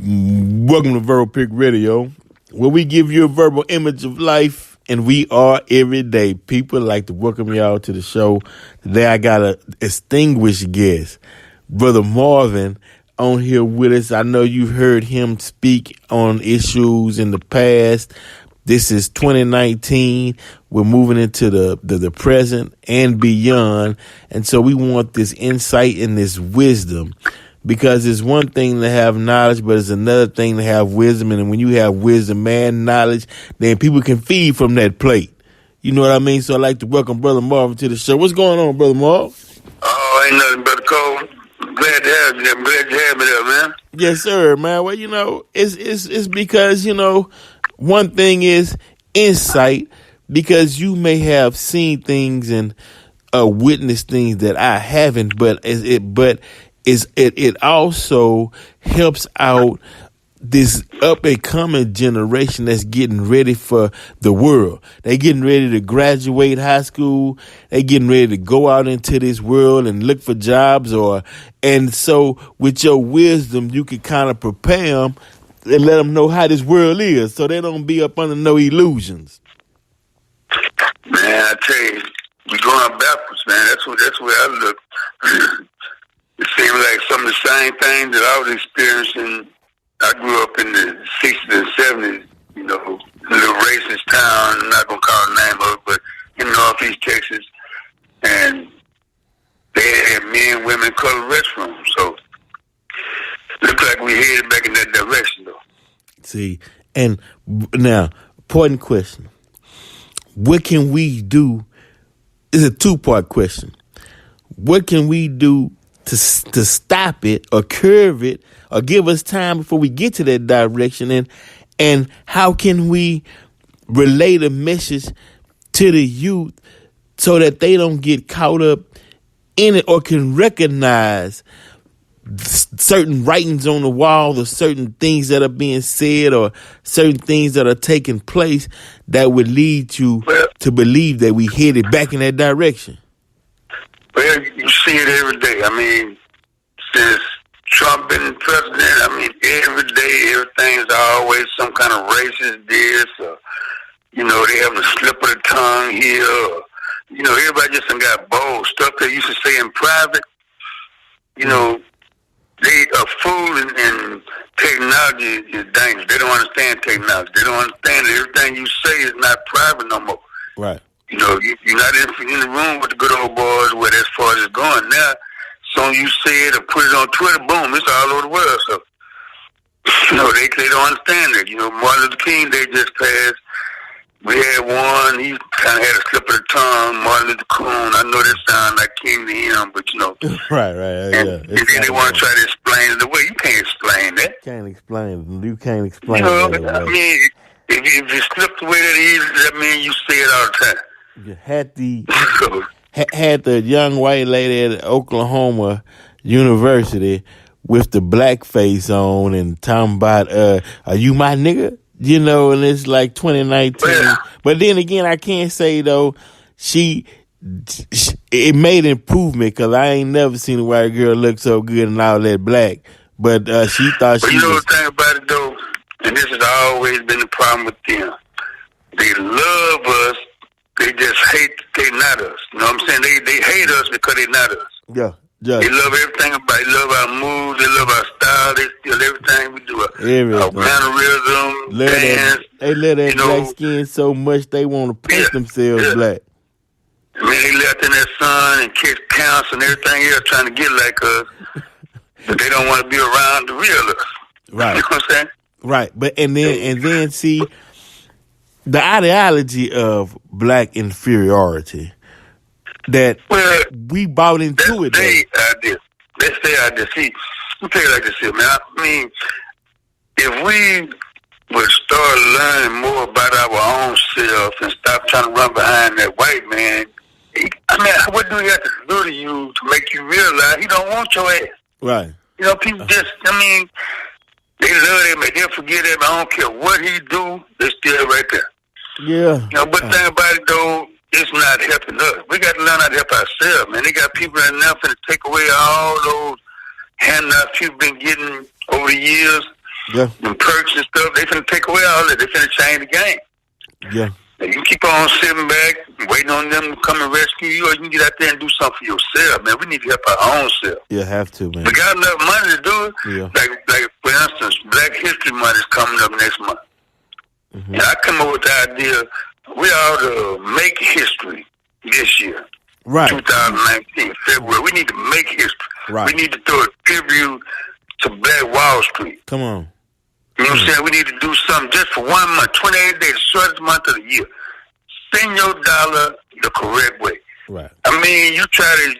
Welcome to Verbal Pick Radio, where we give you a verbal image of life, and we are everyday people. I'd like to welcome y'all to the show. Today I got a distinguished guest, Brother Marvin, on here with us. I know you've heard him speak on issues in the past. This is 2019. We're moving into the present and beyond, and so we want this insight and this wisdom. Because it's one thing to have knowledge, but it's another thing to have wisdom. And when you have wisdom and knowledge, then people can feed from that plate. You know what I mean? So I'd like to welcome Brother Marvin to the show. What's going on, Brother Marv? Oh, ain't nothing but Cole. Glad to have you. I'm glad you have me there, man. Yes, sir, man. Well, you know, it's because, you know, one thing is insight, because you may have seen things and witnessed things that I haven't, but it also helps out this up and coming generation that's getting ready for the world. They getting ready to graduate high school. They getting ready to go out into this world and look for jobs. And so with your wisdom, you can kind of prepare them and let them know how this world is, so they don't be up under no illusions. Man, I tell you, we're going backwards, man. That's where I look. It seems like some of the same things that I was experiencing. I grew up in the 60s and 70s, you know, a little racist town. I'm not going to call the name of it, but in Northeast Texas. And they had men, women, colored restrooms. So it looks like we headed back in that direction, though. See, and now, important question. What can we do? It's a two-part question. What can we do to stop it or curve it or give us time before we get to that direction? And how can we relay the message to the youth so that they don't get caught up in it or can recognize certain writings on the wall or certain things that are being said or certain things that are taking place that would lead you to believe that we headed back in that direction? Well, you see it every day. I mean, since Trump been president, I mean, every day, everything's always some kind of racist this, or, you know, they having a slip of the tongue here, or, you know, everybody just done got bold. Stuff they used to say in private, you know, they are fooling, and technology is dangerous. They don't understand technology. They don't understand that everything you say is not private no more. Right. You know, you're not in the room with the good old boys where as far as it's going. Now, soon you say it or put it on Twitter, boom, it's all over the world. So, you know, they don't understand that. You know, Martin Luther King, they just passed. We had one, he kind of had a slip of the tongue, Martin Luther King. I know that sounds like King to him, but, you know. Right, and then they want to try to explain it away. You can't explain that. You can't explain you know, that. I mean, if you slip the way that easy, I mean, you say it all the time. Had the young white lady at Oklahoma University with the blackface on and talking about, are you my nigga? You know, and it's like 2019. Yeah. But then again, I can't say, though, it made improvement, because I ain't never seen a white girl look so good and all that black. But she thought she was... You know the thing about it, though, and this has always been the problem with them. They love us. They just hate they not us. You know what I'm saying? They hate us because they not us. Yeah. They love everything about it. They love our moves. They love our style. They steal everything we do. Our mannerism, dance. They love that black skin so much they want to paint themselves black. I mean, they left in that sun and kiss counts and everything else trying to get like us. But they don't want to be around the real us. Right. You know what I'm saying? Right. But and then see, the ideology of black inferiority that we bought into it. Let's say I did. See, let me tell you like this here, man. I mean, if we would start learning more about our own self and stop trying to run behind that white man, I mean, what do he have to do to you to make you realize he don't want your ass? Right. You know, people just, I mean, they love him, but they'll forget him. I don't care what he do, they're still right there. Yeah. You know, but the thing about it, though, it's not helping us. We got to learn how to help ourselves, man. They got people in there to take away all those handouts you've been getting over the years. Yeah. them perks and stuff, they finna take away all that. They finna change the game. Yeah. And you keep on sitting back, waiting on them to come and rescue you, or you can get out there and do something for yourself, man. We need to help our own self. You have to, man. We got enough money to do it. Yeah. Like for instance, Black History Month is coming up next month. Mm-hmm. And I come up with the idea, we ought to make history this year. Right. 2019, February. We need to make history. Right. We need to throw a tribute to Black Wall Street. Come on. You know what I'm saying? We need to do something just for 1 month, 28 days, the shortest month of the year. Spend your dollar the correct way. Right. I mean, you try to,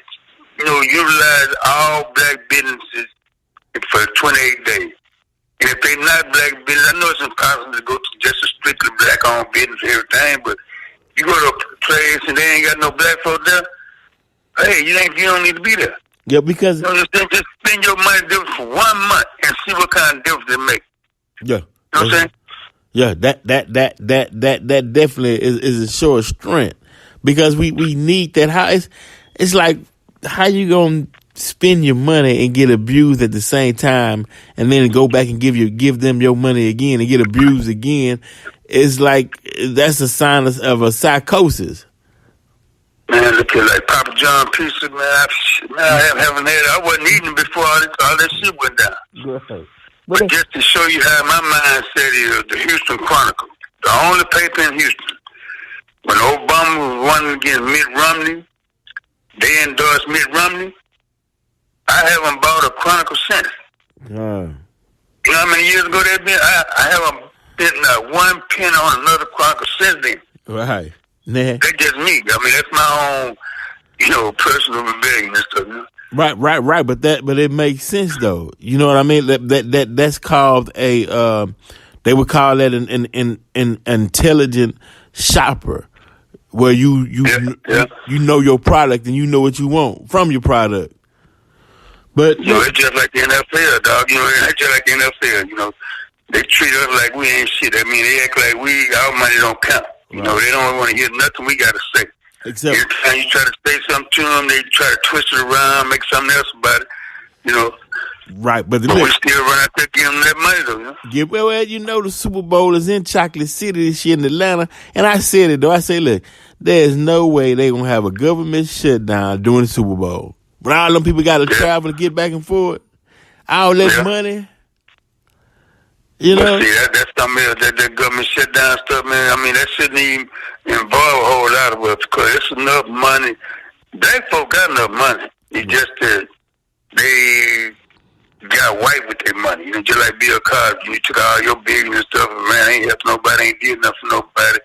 utilize all black businesses for 28 days. And if they're not black business, I know it's impossible to go to just a strictly black-owned business and everything, but you go to a place and they ain't got no black folk there, hey, you don't need to be there. Yeah, because... Just spend your money for 1 month and see what kind of difference it makes. Yeah. You know what I'm saying? Yeah, that definitely is a show of strength, because we need that. How it's like, how you gonna spend your money and get abused at the same time, and then go back and give them your money again and get abused again? It's like, that's a sign of a psychosis. Man, look at like Papa John pizza, man. I haven't had it. I wasn't eating before all that shit went down. Right. But just to show you how my mindset is, the Houston Chronicle, the only paper in Houston. When Obama was running against Mitt Romney, they endorsed Mitt Romney. I haven't bought a Chronicle since. You know how many years ago that been? I haven't spent not one penny on another Chronicle since then. Right. Nah. That's just me. I mean, that's my own, personal rebellion and stuff. You know? Right. But it makes sense though. You know what I mean? That's called a. They would call that an intelligent shopper, where you know your product and you know what you want from your product. But it's just like the NFL, dog. It's just like the NFL. They treat us like we ain't shit. I mean, they act like our money don't count. Right. They don't want to hear nothing we got to say. Except every time you try to say something to them, they try to twist it around, make something else about it. Right, but we still run out there giving them that money, though. Yeah, well, the Super Bowl is in Chocolate City this year in Atlanta, and I said it though. I say, look, there's no way they gonna have a government shutdown during the Super Bowl. But all them people got to travel to get back and forth. All that money. See, that's something else. That government shutdown stuff, man. I mean, that shouldn't even involve a whole lot of us, because it's enough money. Black folk got enough money. It's just that they got white with their money. Just like Bill Cosby. You took all your billions and stuff, and man, ain't helped nobody, ain't did nothing for nobody.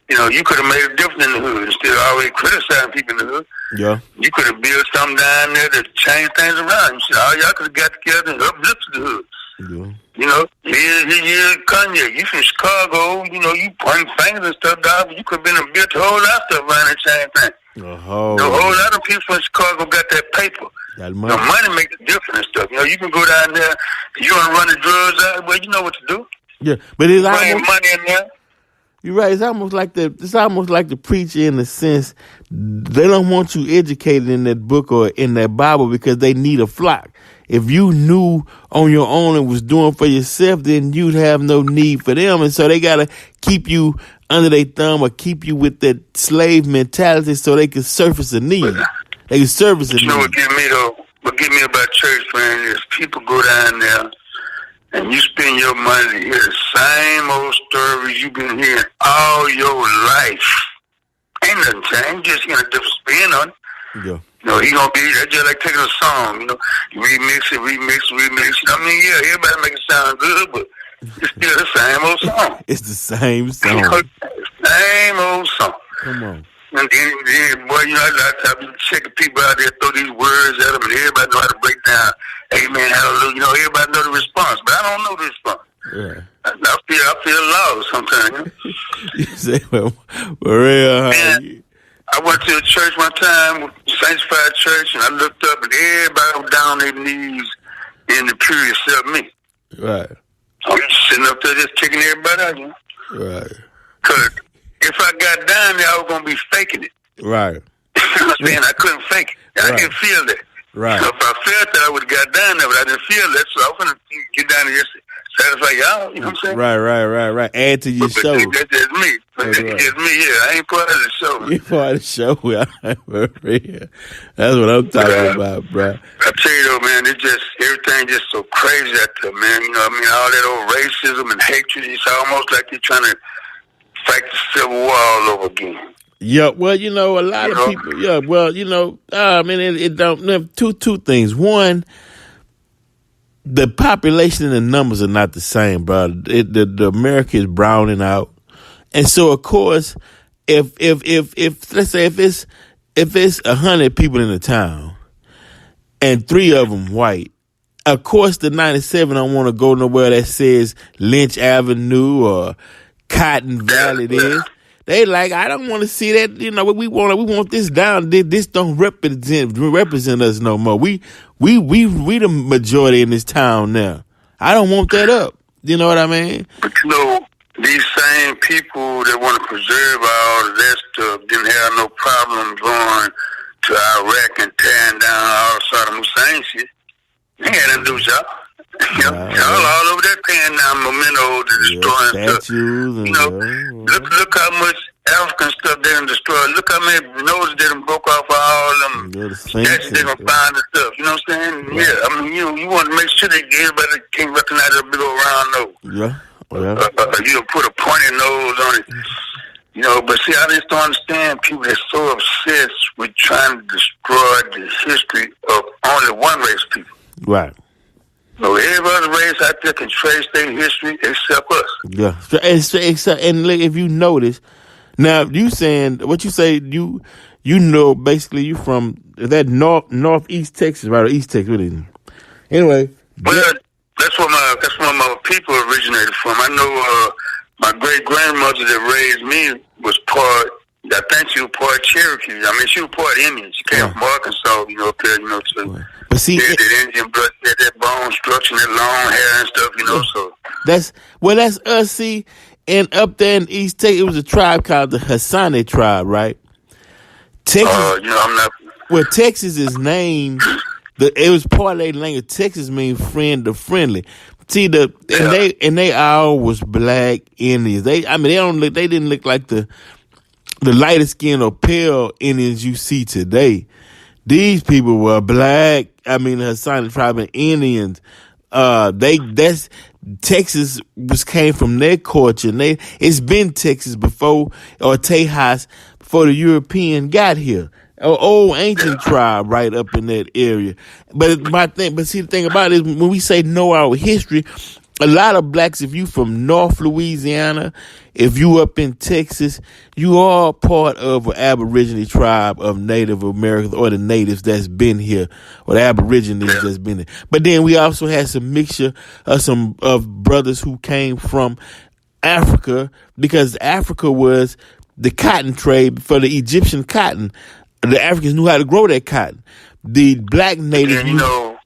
You could have made a difference in the hood instead of always criticizing people in the hood. Yeah. You could have built something down there to change things around. All y'all could have got together and uplifted the hood. Yeah. Here's Kanye. You from Chicago, you pointing fingers and stuff, dog, but you could have been a built a whole lot of stuff around that same thing. A whole lot of people from Chicago got that paper. That money. Money makes a difference and stuff. You can go down there, you want to run the drugs out, well, you know what to do. Yeah, but it's almost money in there. You're right. It's almost like the preacher, in the sense they don't want you educated in that book or in that Bible, because they need a flock. If you knew on your own and was doing for yourself, then you'd have no need for them. And so they got to keep you under their thumb, or keep you with that slave mentality, so they can surface a need. They can service a need. What get me about church, man, is people go down there and you spend your money to hear the same old stories you've been hearing all your life. Ain't nothing changed. Just hearing a different spin on it. Yeah. He gonna be, that's just like taking a song, you remix it. I mean, yeah, everybody make it sound good, but it's still the same old song. It's the same song. Same old song. Come on. And then, boy, I be checking people out there, throw these words at them, and everybody know how to break down, amen, hallelujah. Everybody know the response, but I don't know the response. Yeah. I feel lost sometimes. You say, well, for real, I went to a church one time, sanctified church, and I looked up, and everybody was down on their knees in the pew except me. Right. I was sitting up there just kicking everybody out, Right. Because if I got down there, I was going to be faking it. Right. I couldn't fake it. I didn't feel that. Right. So if I felt that, I would have got down there, but I didn't feel that, so I was going to get down there and just satisfy y'all. You know what I'm saying? Right. Add to your show. That's just me. That's just me. Yeah, I ain't part of the show. You part of the show. That's what I'm talking about, bro. I tell you though, man, it's just everything just so crazy out there, man. You know what I mean? All that old racism and hatred. It's almost like you're trying to fight the Civil War all over again. Yeah, well, you know, a lot of people. Yeah, well, you know, I mean, it don't. Two things. One, the population and the numbers are not the same, bro. The America is browning out, and so of course, if let's say if it's 100 people in the town, and 3 of them white, of course the 97 don't want to go nowhere that says Lynch Avenue or Cotton Valley. They like, I don't want to see that. You know, we want this down. This don't represent us no more. We the majority in this town now. I don't want that up. You know what I mean? But you know, these same people that want to preserve all of that stuff didn't have no problem going to Iraq and tearing down all Saddam Hussein shit. They had nothing to do with y'all. Y'all all over there tearing down mementos and destroying stuff. You know, look how much African stuff they done destroyed. Look how many noses they done broke off of all them statues they gonna find and stuff. You know what I'm saying? Right. Yeah, I mean, you want to make sure that everybody can't recognize that big old round nose. You know, put a pointed nose on it. You know, but see, I just don't understand people that's so obsessed with trying to destroy the history of only one race of people. Right. No, every other race out there can trace their history except us. Yeah, and look, if you notice, now you saying what you say, you know, basically you from that northeast Texas, right, or East Texas, what is it? Anyway, well, that's where my people originated from. I know my great grandmother that raised me was part. I think she was part Cherokee. I mean, she was part Indian. She came from Arkansas, you know, up there, you know, to but see, that Indian blood, that bone structure, that long hair and stuff, you know. So that's us. See, and up there in East Texas, it was a tribe called the Hassani tribe, right? Texas. You know, I'm not. Well, Texas is named. It was part of their language. Texas means friend or friendly. See they all was black Indians. They didn't look like the lighter skin or pale Indians you see today. These people were black. I mean, the Hassani tribe of Indians. Texas came from their culture. And it's been Texas before, or Tejas before the European got here. Old ancient tribe right up in that area. But see, the thing about it is when we say know our history, a lot of blacks, if you from North Louisiana, if you up in Texas, you are part of an Aborigine tribe of Native Americans or the natives that's been here, or the Aborigines that's been here. But then we also had some mixture of brothers who came from Africa, because Africa was the cotton trade for the Egyptian cotton. The Africans knew how to grow that cotton. The black natives, and, you know,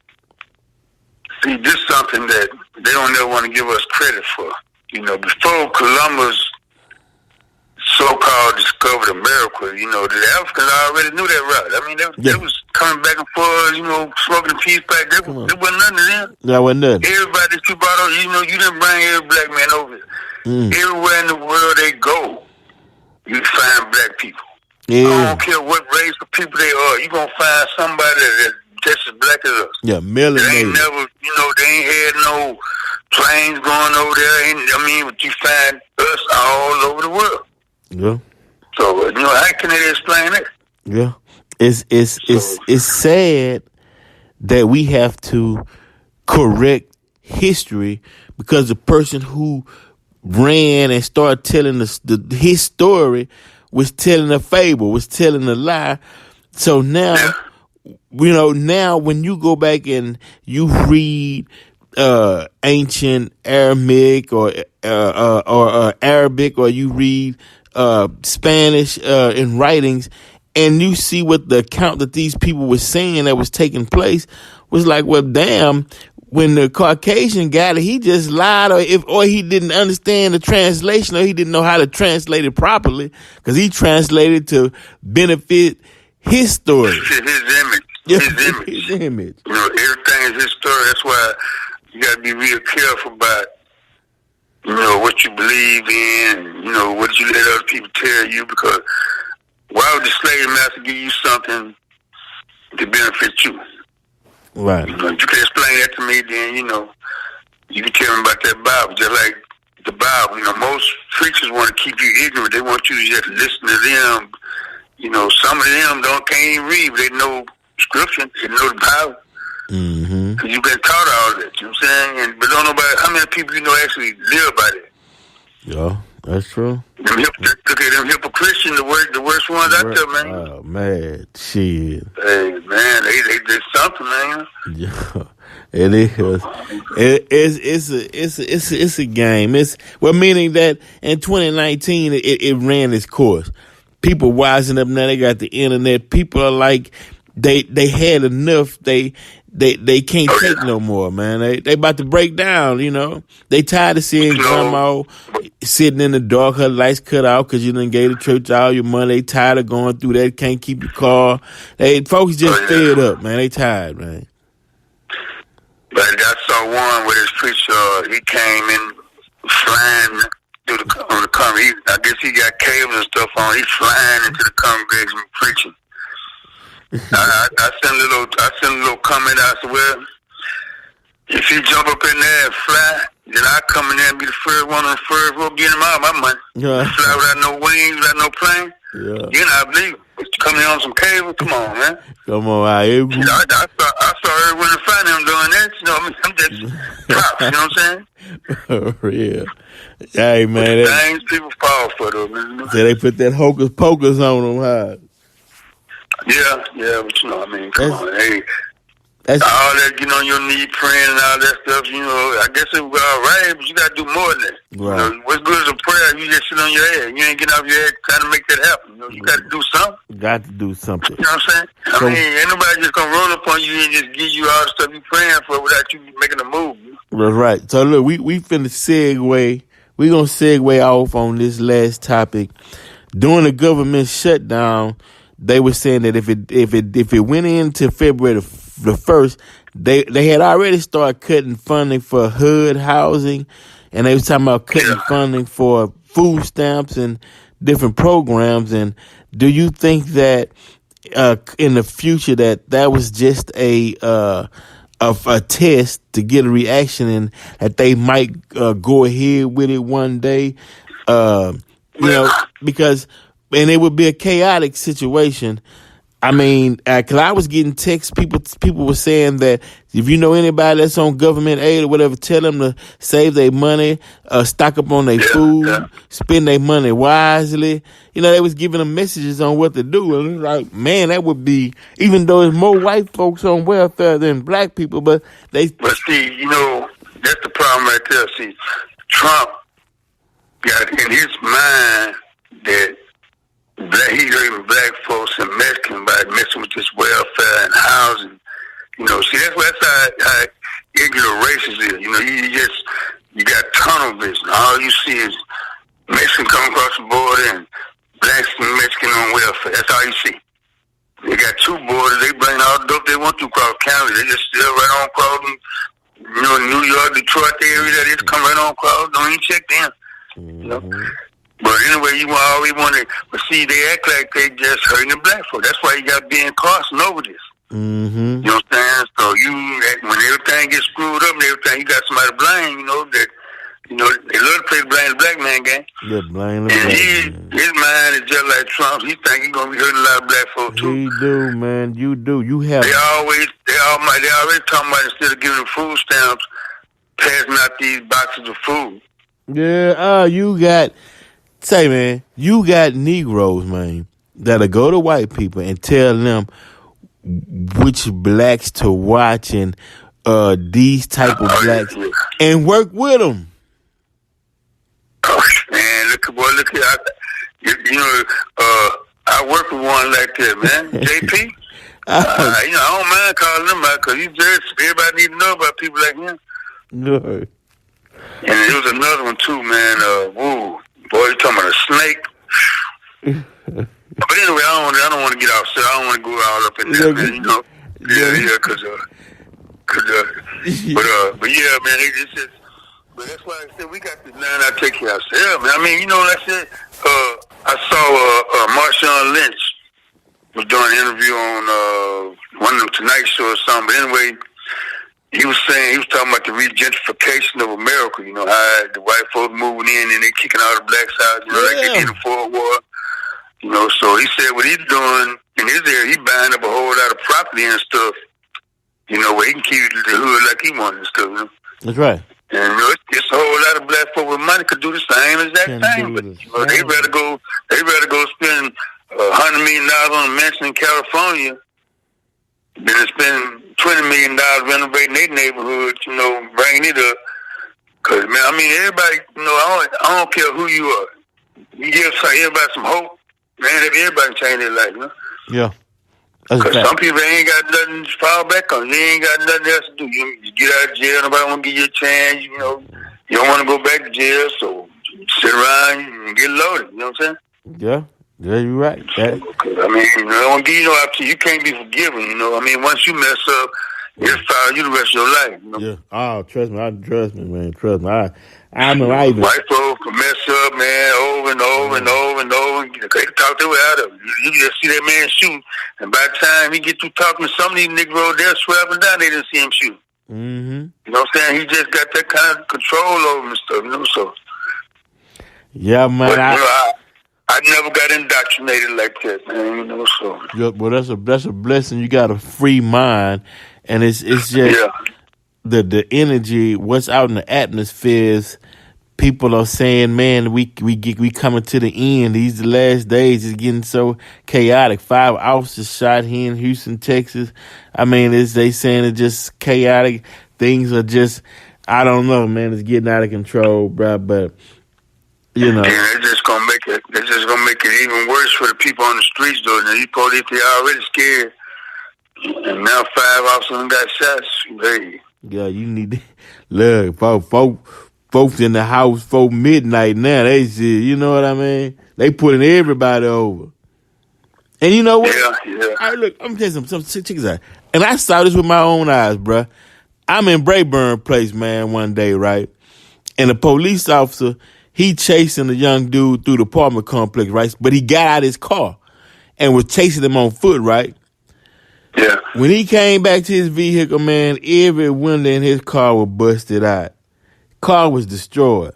see, this is something that they don't ever want to give us credit for. You know, before Columbus so-called discovered America, you know, the Africans already knew that route. I mean, they was coming back and forth, you know, smoking a peace pipe. There wasn't nothing to them. There wasn't nothing. Everybody that you brought over, you know, you didn't bring every black man over here. Everywhere in the world they go, you find black people. Yeah. I don't care what race of people they are. You gonna find somebody that's just as black as us. Yeah, melanated. They ain't never, you know, they ain't had no planes going over there. But you find us all over the world. Yeah. So, you know, how can they explain it? Yeah. It's sad that we have to correct history because the person who ran and started telling his story was telling a fable, was telling a lie. So now, you know, now when you go back and you read ancient Aramaic or Arabic, or you read Spanish in writings, and you see what the account that these people were saying that was taking place, was like, well, damn. When the Caucasian got it, he just lied, or he didn't understand the translation, or he didn't know how to translate it properly, because he translated to benefit his story. His image. His image. His image. You know, everything is his story. That's why you got to be real careful about what you believe in, what you let other people tell you, because why would the slave master give you something to benefit you? Right. If you can explain that to me, then, you can tell me about that Bible. Just like the Bible, most preachers want to keep you ignorant. They want you to just listen to them. Some of them can't even read, but they know scripture, they know the Bible. Mm-hmm. Because you've been taught all that, you know what I'm saying? But don't know about how many people actually live by that. Yeah, that's true. Look at them hypocrites, the worst ones out there, man. Oh, man. Shit. Hey, man, they did something, man. Yeah, it is. It's a game. Meaning that in 2019 it ran its course. People wising up now. They got the internet. People are like they had enough. They can't take no more, man. They about to break down. They tired of seeing grandma sitting in the dark, her lights cut out because you done gave the church all your money. They tired of going through that. Can't keep your car. Folks just fed up, man. They tired, man. But I saw one with his preacher. He came in flying through on the congregation. I guess he got cables and stuff on. He's flying into the congregation preaching. I sent a little comment. I said, well, if you jump up in there and fly, then I come in there and be the first one on the first row getting him all my money. Yeah. Fly without no wings, without no plane. Yeah. I believe it. But you coming in on some cable? Come on, man. Come on, I saw everyone to find him doing that. I'm just props, you know what I'm saying? Yeah. Hey, man. Things people fall for, though, man. So they put that hocus pocus on them, huh? Yeah, but come on, hey. All that, your need praying and all that stuff, I guess it was all right, but you got to do more than that. Right. What's good as a prayer? You just sit on your head. You ain't getting off your head trying to make that happen. You got to do something. Got to do something. You know what I'm saying? Ain't nobody just going to roll up on you and just give you all the stuff you praying for without you making a move. That's right. So, look, we finna segue. We going to segue off on this last topic. During the government shutdown, they were saying that if it went into February the 1st, they had already started cutting funding for HUD housing, and they was talking about cutting funding for food stamps and different programs. And do you think that in the future that was just a test to get a reaction, and that they might go ahead with it one day? Because it would be a chaotic situation. Because I was getting texts, people were saying that if you know anybody that's on government aid or whatever, tell them to save their money, stock up on their food, spend their money wisely. They was giving them messages on what to do. And it's like, man, that would be, even though there's more white folks on welfare than black people, but see, that's the problem right there. See, Trump got in his mind that he hurting black folks and Mexicans by messing with this welfare and housing. See, that's how ignorant racist is. You got tunnel vision. All you see is Mexican coming across the border and blacks and Mexican on welfare. That's all you see. They got two borders. They bring all the dope they want to across Canada. They just still right on crossing. New York, Detroit, the area that is come right on across. Don't even check them. Mm-hmm. But anyway, you always want to, but see, they act like they just hurting the black folk. That's why you got Ben Carson over this. Mm-hmm. You know what I'm saying? So when everything gets screwed up and everything, you got somebody to blame, that, they love to play the blame the black man game. Yeah, blame the black man. His mind is just like Trump's. He think he's going to be hurting a lot of black folk too. You do, man. You do. You have. They already talking about, instead of giving them food stamps, passing out these boxes of food. Yeah, man, you got Negroes, man, that'll go to white people and tell them which blacks to watch and these type of blacks and work with them. Oh, man, look at I work with one like that, man. JP. I don't mind calling him out because everybody need to know about people like him. No. And there was another one too, man. Boy, you talking about a snake? But anyway, I don't want to get outside. I don't want to go all up in there, man. But yeah, man, it's just But that's why I said we got to learn how to take care of ourselves, man. I mean, you know, like I said, I saw Marshawn Lynch was doing an interview on one of them Tonight Show or something. But anyway, he was talking about the regentrification of America. You know, how the white folks moving in and they kicking all the blacks out. You know, like they did in the World War. You know, so he said what he's doing in his area, he buying up a whole lot of property and stuff. You know, where he can keep the hood like he wants and stuff. You know? That's right. And you know, it's a whole lot of black folk with money could do the same exact thing, but you know, they rather go spend $100 million on a mansion in California than to spend $20 million renovating their neighborhood. You know, bringing it up. Cause man, I mean, everybody. You know, I don't care who you are. You give everybody some hope, man. If everybody change their life, you know. Yeah. Because some people ain't got nothing to fall back on. They ain't got nothing else to do. You get out of jail, nobody want to give you a chance. You know, you don't want to go back to jail, so sit around and get loaded. You know what I'm saying? Yeah, you're right. I mean, I don't want to give you no opportunity. You can't be forgiven. You know, I mean, once you mess up, it'll follow you the rest of your life. You know? Yeah. Oh, trust me, man. Trust me. I know I even. White folks can mess up, man, over and over and over and over. They can talk their way out of it. You just see that man shoot, and by the time he get through talking to some of these Negroes, they'll swear up and down they didn't see him shoot. Mm-hmm. You know what I'm saying? He just got that kind of control over him and stuff, you know, so. Yeah, man. But, you know, I never got indoctrinated like that, man, you know, so. Yeah, well, that's a blessing. You got a free mind, and it's just the energy, what's out in the atmosphere is people are saying, man, we coming to the end. These the last days. It's getting so chaotic. 5 officers shot here in Houston, Texas. I mean, they saying it's just chaotic. Things are just, I don't know, man. It's getting out of control, bro. But you know, yeah, it's just gonna make it. It's just gonna make it even worse for the people on the streets, though. Now, these police, they already scared, and now 5 officers got shots. Hey. Yeah, you need to look, folks in the house for midnight now. They said, you know what I mean? They putting everybody over. And you know what? Yeah. All right, look, I'm telling you some check this out. And I saw this with my own eyes, bruh. I'm in Brayburn Place, man, one day, right? And a police officer, he chasing a young dude through the apartment complex, right? But he got out his car and was chasing him on foot, right? Yeah. When he came back to his vehicle, man, every window in his car was busted out. Car was destroyed.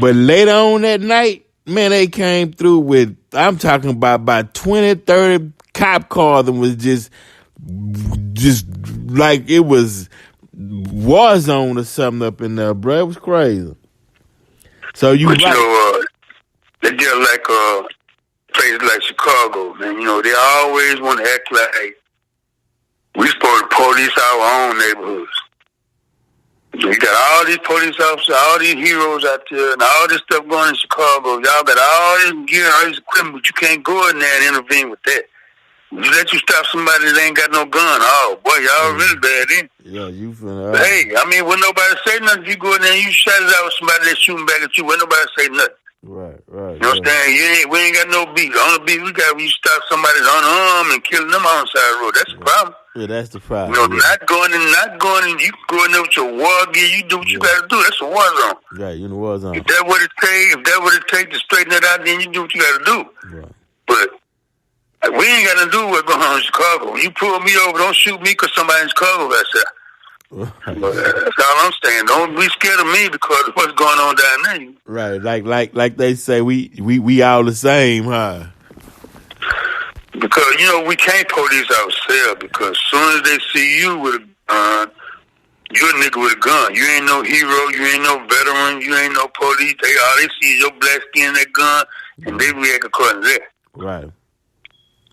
But later on that night, man, they came through with, I'm talking about 20, 30 cop cars and was just like it was war zone or something up in there, bro. It was crazy. So you but, you know, they just like places like Chicago, man. You know, they always want to act like we supposed to police our own neighborhoods. We got all these police officers, all these heroes out there, and all this stuff going in Chicago. Y'all got all this gear, all this equipment, but you can't go in there and intervene with that. You let you stop somebody that ain't got no gun. Oh, boy, y'all really bad, ain't you? Yeah, you finna. Hey, I mean, when nobody say nothing, if you go in there and you shut it out with somebody that's shooting back at you, when nobody say nothing. Right. You know what I'm saying? We ain't got no beef. The only beef we got when you stop somebody that's unarmed and killing them on the side of the road. That's the problem. Yeah, that's the problem. You know, not going in, you go in there with your war gear, you do what you gotta do. That's a war zone. Right, you in the war zone. If that what it take to straighten that out, then you do what you gotta do. Right. But we ain't got to do what's going on in Chicago. When you pull me over, don't shoot me because somebody in Chicago got shot. That's all I'm saying. Don't be scared of me because of what's going on down there. Right, like they say, we all the same, huh? Because, you know, we can't police ourselves because as soon as they see you with a gun, you're a nigga with a gun. You ain't no hero. You ain't no veteran. You ain't no police. All they see is your black skin, that gun, and they react according to that. Right.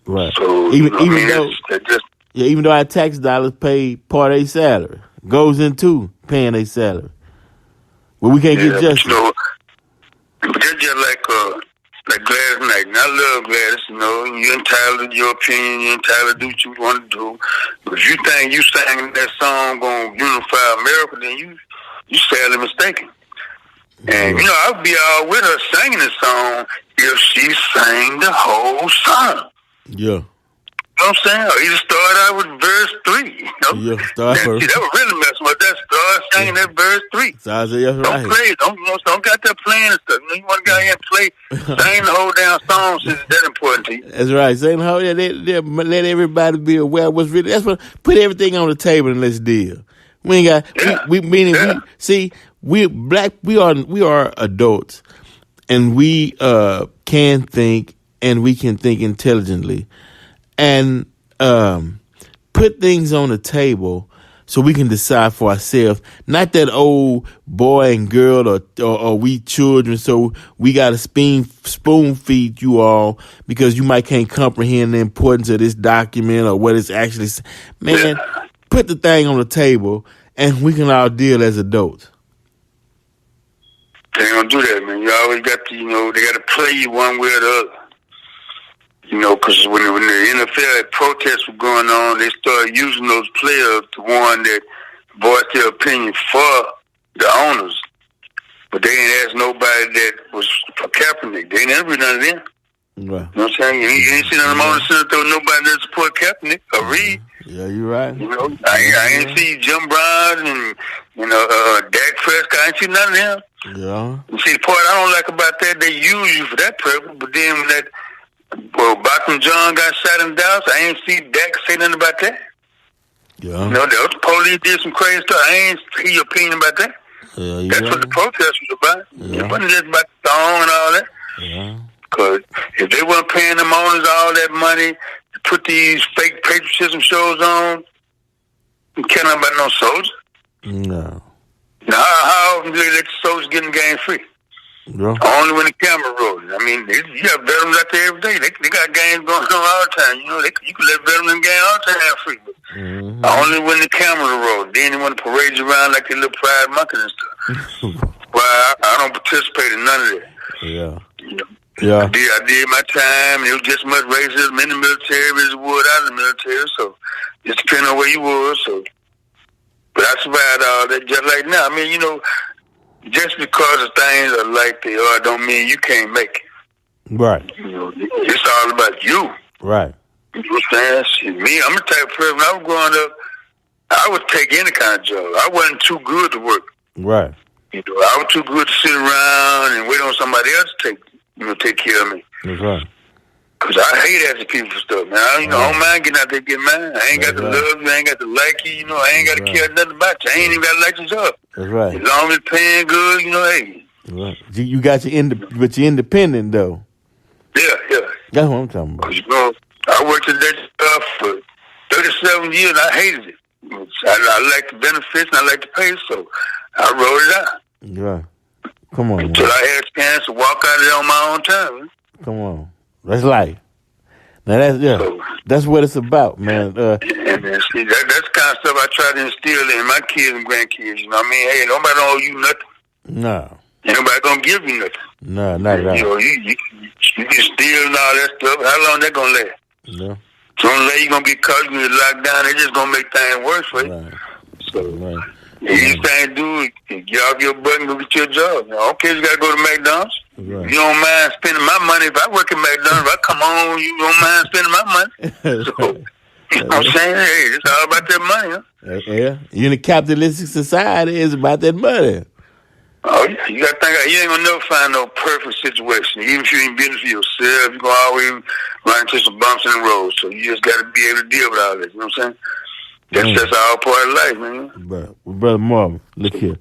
Right. So, even though our tax dollars pay part of their salary, goes into paying their salary. But we can't get justice. You know, but they're just like Gladys Knight. And I love Gladys, you know, you're entitled to your opinion, you're entitled to do what you want to do. But if you think you singing that song gonna unify America, then you sadly mistaken. And, you know, I'd be all with her singing the song if she sang the whole song. Yeah. know what I'm saying? Or either start out with verse 3. You know? Yeah, start first. See, that was really messing with that. Start singing that verse 3. So I say, that's right. Don't play. Don't got that playing and stuff. You want to go here and play. Sing the whole damn song since it's that important to you. That's right. Sing the whole. Let everybody be aware of what's really. That's what. Put everything on the table and let's deal. We ain't got. Yeah. We see. We black. We are adults, and we can think, and we can think intelligently, and put things on the table so we can decide for ourselves. Not that old boy and girl or we children, so we got to spoon feed you all because you might can't comprehend the importance of this document or what it's actually. Man, put the thing on the table and we can all deal as adults. They ain't gonna do that, man. You always got to, they got to play you one way or the other. Because when the NFL protests were going on, they started using those players to warn that voice their opinion for the owners. But they ain't asked nobody that was for Kaepernick. They ain't interviewed none of them. Right. You know what I'm saying? You ain't seen none of them on the Senate. There was nobody that support Kaepernick or Reed. Yeah, you're right. I ain't see Jim Brown and Dak Prescott. I ain't see none of them. Yeah. You see, the part I don't like about that, they use you for that purpose, but then when that Boston John got shot in Dallas, I ain't see Dak say nothing about that. Yeah. The police did some crazy stuff. I ain't see your opinion about that. Yeah, that's what the protest was about. Yeah. It wasn't just about the song and all that. Yeah. Because if they weren't paying them owners all that money to put these fake patriotism shows on, you can't about no soldiers. No. Now, how often do they let the soldiers get in the game free? Yeah. Only when the camera rolls. I mean, you have veterans out there every day. They got games going on all the time. You can let veterans in the game all the time free. But only when the camera rolls. Then they want to parade you around like they little pride monkeys and stuff. Well, I don't participate in none of that. Yeah. Yeah. I did my time. It was just as much racism in the military as it was out of the military. So it depends on where you were. So, but I survived all that just like now. I mean, just because the things are like they are don't mean you can't make it. Right. It's all about you. Right. You know what I'm saying? Me, I'm the type of person, when I was growing up, I would take any kind of job. I wasn't too good to work. Right. I was too good to sit around and wait on somebody else to take care of me. That's right. Because I hate asking people for stuff, man. I don't mind getting out there and getting mine. I ain't got to love you. I ain't got to like you. I ain't got to care nothing about you. I ain't even got to like your job. That's right. As long as it's paying good, hey. Right. You got but you're independent, though. Yeah. That's what I'm talking about. Because, I worked at that job for 37 years, and I hated it. I like the benefits, and I like the pay, so I wrote it out. Yeah. Come on, until I had a chance to walk out of there on my own time. Come on. That's life. Now, that's what it's about, man. And see, that's the kind of stuff I try to instill in my kids and grandkids. You know what I mean? Hey, nobody owe you nothing. No. Ain't nobody gonna give you nothing. No, not at all. You can steal and all that stuff. How long that gonna last? No. Sooner or later you gonna get caught, you gonna get locked down. They just gonna make things worse for you. Right. So, the easiest thing to do is get off your butt and go get your job. Okay, you gotta go to McDonald's. Right. You don't mind spending my money. If I work at McDonald's, if I come home, you don't mind spending my money. So, you know what I'm saying? Hey, it's all about that money, huh? Yeah. In a capitalistic society, it's about that money. Oh, yeah. You got to think, you ain't going to never find no perfect situation. Even if you ain't business for yourself, you're going to always run into some bumps in the road. So you just got to be able to deal with all this. You know what I'm saying? That's all part of life, man. Brother Marvin, look here.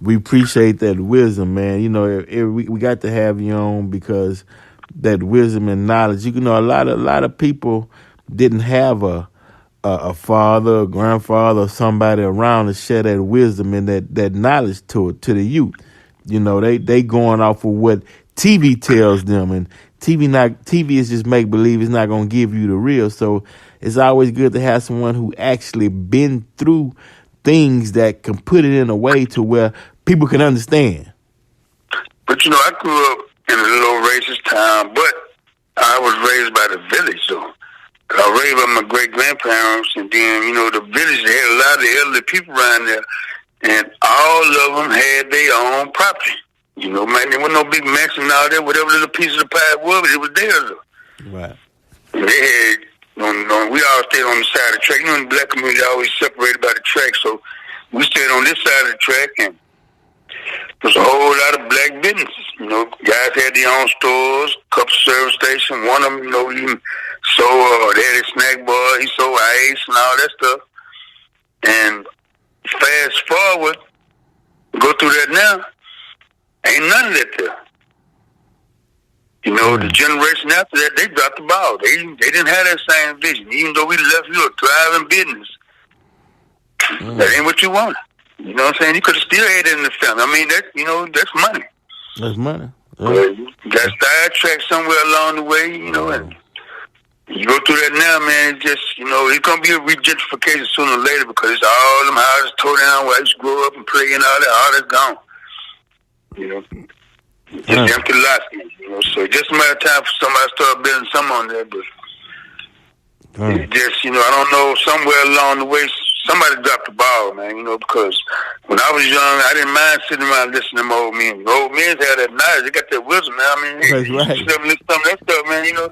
We appreciate that wisdom, man. We got to have you on because that wisdom and knowledge. A lot of people didn't have a father, a grandfather, or somebody around to share that wisdom and that knowledge to the youth. They going off of what TV tells them, and TV is just make believe. It's not going to give you the real. So it's always good to have someone who actually been through things that can put it in a way to where people can understand. But I grew up in a little racist town, but I was raised by the village, though. I was raised by my great-grandparents, and then, the village, they had a lot of elderly people around there, and all of them had their own property. Man, there wasn't no big mansion and all that, whatever little piece of the pie was, it was theirs, though. Right. And they had We all stayed on the side of the track. You know, in the black community, always separated by the track, so we stayed on this side of the track, and there's a whole lot of black businesses. You know, guys had their own stores, couple service stations. One of them, you know, even sold, they had a snack bar, he sold ice and all that stuff. And fast forward, go through that now, ain't none of that there. You know, the generation after that, they dropped the ball. They didn't have that same vision. Even though we left you a thriving business, that ain't what you wanted. You know what I'm saying? You could have still had it in the family. I mean, that's money. That's money. Yeah. But you got sidetracked somewhere along the way, you know, and you go through that now, man, it's just, you know, it's going to be a regentrification sooner or later because it's all them houses tore down where I used to grow up and play and all that's gone. You know? Just empty lots, you know, so it's just a matter of time for somebody to start building some on there, but it's just, you know, I don't know, somewhere along the way, somebody dropped the ball, man, you know, because when I was young, I didn't mind sitting around listening to them old men. The old men had that knowledge. They got that wisdom, man. I mean, that's right. Some of that stuff, man, you know,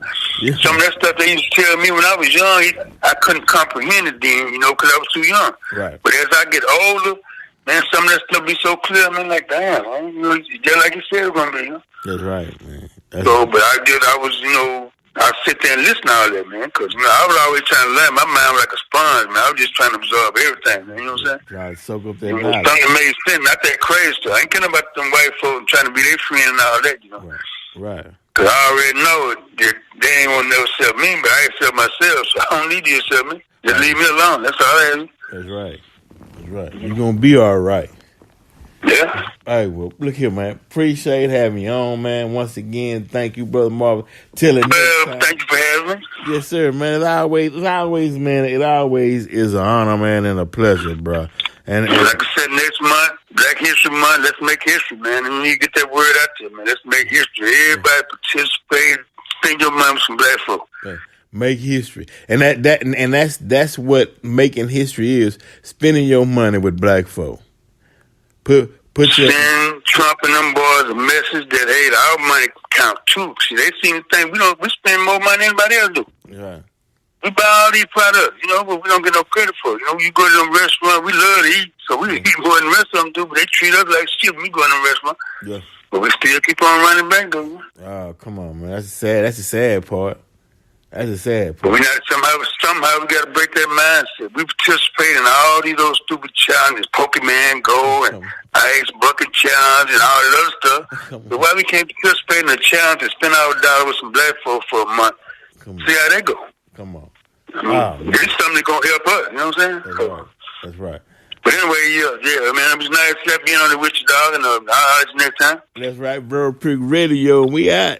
some of that stuff they used to tell me when I was young, I couldn't comprehend it then, you know, because I was too young. Right. But as I get older, man, some of that stuff be so clear, man, like, damn, man, you know, just like you said it was going to be, you know. That's right, man. But I was, you know, I sit there and listen to all that, man, because, you know, I was always trying to learn. My mind was like a sponge, man. I was just trying to absorb everything, man. You know what I'm saying? Right, soak up that knowledge. Something that made sense, not that crazy stuff. I ain't kidding about them white folks trying to be their friend and all that, you know? Right. Because I already know that they ain't want to never accept me, but I accept myself, so I don't need you to accept me. Just leave me alone. That's all I have. That's right. That's right. You're going to be all right. Yeah. All right, well, look here, man. Appreciate having you on, man. Once again, thank you, Brother Marvin. Thank you for having me. Yes, sir, man. It always, man, it always is an honor, man, and a pleasure, bro. And like I said, next month, Black History Month, let's make history, man. And you get that word out there, man. Let's make history. Everybody participate. Spend your money with some black folk. Okay. Make history, and that's what making history is. Spending your money with black folk. Put your send Trump and them boys a message that hey, our money count too. See, they seem to think we spend more money than anybody else do. Yeah. We buy all these products, you know, but we don't get no credit for it. You know, you go to them restaurants, we love to eat, so we eat more than the rest of them do, but they treat us like shit when we go in the restaurant. Yeah. But we still keep on running back, though. Man. Oh, come on, man. That's the sad part. That's a sad part. But we not somehow we got to break that mindset. We participate in all these little stupid challenges, Pokemon Go and Ice Bucket Challenge and all that other stuff. But why we can't participate in a challenge and spend our dollar with some black folk for a month? See how that go. Come on. I mean, it's something that's going to help us. You know what I'm saying? That's right. That's right. But anyway, yeah, man, it was nice being on the with you, dog, and I'll holler at you next time. That's right, Verbal Pig Radio, we out.